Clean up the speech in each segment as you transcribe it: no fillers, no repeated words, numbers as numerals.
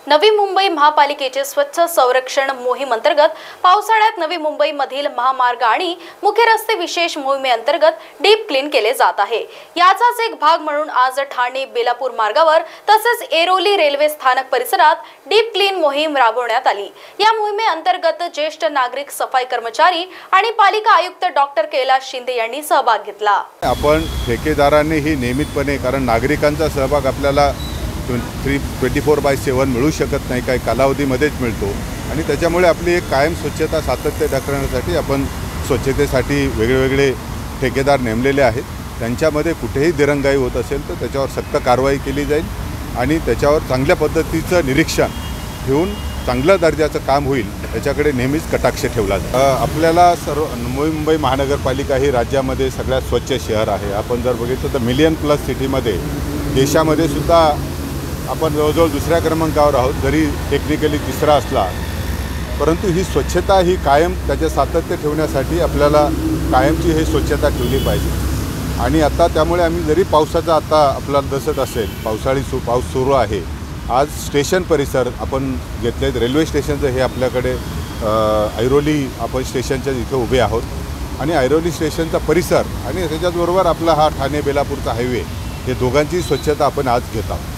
नवी मुंबई महापालिकेचे स्वच्छ संरक्षण मोहीम अंतर्गत पावसाळ्यात नवी मुंबईमधील महामार्ग आणि मुख्य रस्ते विशेष मोहिमेअंतर्गत डीप क्लीन केले जात आहे। याचाच एक भाग म्हणून आज ठाणे बेलापूर मार्गावर तसेच ऐरोली रेल्वे स्थानक परिसरात डीप क्लीन मोहीम राबवण्यात आली। या मोहिमेअंतर्गत ज्येष्ठ नागरिक, सफाई कर्मचारी आणि पालिका आयुक्त डॉक्टर कैलास शिंदे यांनी सहभाग घेतला। आपण ठेकेदारांनी ही नियमितपणे, कारण नागरिकांचा सहभाग आपल्याला 24/7 मिळू शकत नाही, काही कालावधीमध्येच मिळतो आणि त्याच्यामुळे आपली एक कायम स्वच्छता सातत्य राखण्यासाठी आपण स्वच्छतेसाठी वेगवेगळे ठेकेदार नेमलेले आहेत। त्यांच्यामध्ये कुठेही दिरंगाई होत असेल तर त्याच्यावर सक्त कारवाई केली जाईल आणि त्याच्यावर चांगल्या पद्धतीचं निरीक्षण घेऊन चांगल्या दर्जाचं काम होईल याच्याकडे नेहमीच कटाक्ष ठेवला जाईल। आपल्याला सर्व नवी मुंबई महानगरपालिका ही राज्यामध्ये सगळ्यात स्वच्छ शहर आहे। आपण जर बघितलं तर मिलियन प्लस सिटीमध्ये देशामध्ये सुद्धा आपण जवळजवळ दुसऱ्या क्रमांकावर आहोत, जरी टेक्निकली तिसरा असला, परंतु ही स्वच्छता ही कायम त्याचे सातत्य ठेवण्यासाठी आपल्याला कायमची ही स्वच्छता ठेवली पाहिजे। आणि आता त्यामुळे आम्ही जरी पावसाचा आता आपल्याला दिसत असेल, पावसाळी पाऊस सुरू आहे, आज स्टेशन परिसर आपण घेतले आहेत। रेल्वे स्टेशनचं हे आपल्याकडे ऐरोली आपण स्टेशनच्या इथे उभे आहोत आणि ऐरोली स्टेशनचा परिसर आणि त्याच्याचबरोबर आपला हा ठाणे बेलापूरचा हायवे, हे दोघांची स्वच्छता आपण आज घेत आहोत।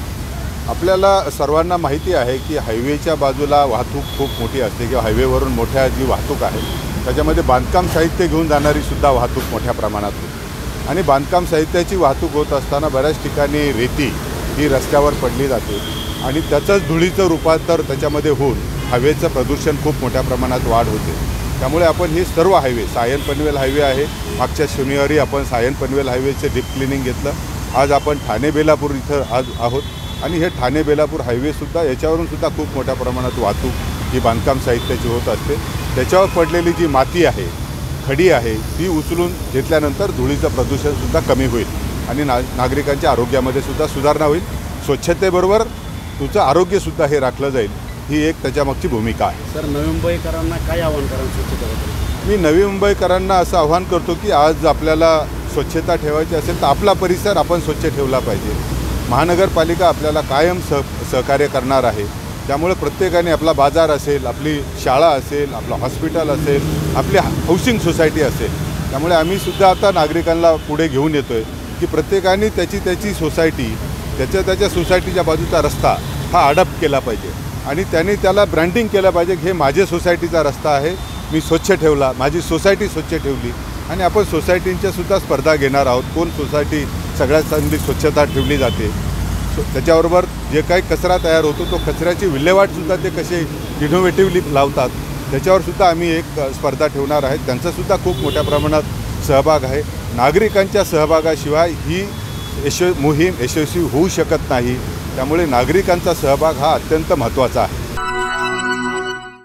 आपल्याला सर्वांना माहिती आहे की हायवेच्या बाजूला वाहतूक खूप मोठी असते किंवा हायवेवरून मोठ्या जी वाहतूक आहे त्याच्यामध्ये बांधकाम साहित्य घेऊन जाणारी सुद्धा वाहतूक मोठ्या प्रमाणात होते आणि बांधकाम साहित्याची वाहतूक होत असताना बऱ्याच ठिकाणी रेती ही रस्त्यावर पडली जाते आणि त्याचंच धुळीचं रूपांतर त्याच्यामध्ये होऊन हवेचं प्रदूषण खूप मोठ्या प्रमाणात वाढ होते। त्यामुळे आपण हे सर्व हायवे, सायन पनवेल हायवे आहे, मागच्या शनिवारी आपण सायन पनवेल हायवेचे डीप क्लिनिंग घेतलं, आज आपण ठाणे बेलापूर इथं आज आहोत आणि हे ठाणे बेलापूर हायवेसुद्धा याच्यावरून सुद्धा खूप मोठ्या प्रमाणात वाहतूक ही बांधकाम साहित्याची होत असते। त्याच्यावर पडलेली जी माती आहे, खडी आहे, ती उचलून घेतल्यानंतर धुळीचं प्रदूषणसुद्धा कमी होईल आणि नागरिकांच्या आरोग्यामध्ये सुद्धा सुधारणा होईल। स्वच्छतेबरोबर तुझं आरोग्यसुद्धा हे राखलं जाईल, ही एक त्याच्यामागची भूमिका आहे। सर, नवी मुंबईकरांना काय आव्हान कराल स्वच्छतेबद्दल? मी नवी मुंबईकरांना असं आव्हान करतो की आज आपल्याला स्वच्छता ठेवायची असेल तर आपला परिसर आपण स्वच्छ ठेवला पाहिजे। महानगरपालिका आपल्याला कायम सहकार्य करणार आहे, त्यामुळे प्रत्येकाने आपला बाजार असेल, आपली शाळा असेल, आपलं हॉस्पिटल असेल, आपली हाऊसिंग सोसायटी असेल, त्यामुळे आम्हीसुद्धा आता नागरिकांना पुढे घेऊन येतो आहे की प्रत्येकाने त्याची सोसायटी, त्याच्या सोसायटीच्या बाजूचा रस्ता हा अडॉप्ट केला पाहिजे आणि त्याने त्याला ब्रँडिंग केलं पाहिजे की हे माझ्या सोसायटीचा रस्ता आहे, मी स्वच्छ ठेवला, माझी सोसायटी स्वच्छ ठेवली आणि आपण सोसायटींच्यासुद्धा स्पर्धा घेणार आहोत, कोण सोसायटी सगळ्यात चांगली स्वच्छता ठेवली जाते। त्याच्याबरोबर जे काही कचरा तयार होतो तो कचऱ्याची विल्हेवाटसुद्धा ते कसे इनोव्हेटिव्हली लावतात त्याच्यावरसुद्धा आम्ही एक स्पर्धा ठेवणार आहे। त्यांचासुद्धा खूप मोठ्या प्रमाणात सहभाग आहे। नागरिकांच्या सहभागाशिवाय ही मोहीम यशस्वी होऊ शकत नाही, त्यामुळे नागरिकांचा सहभाग हा अत्यंत महत्त्वाचा आहे।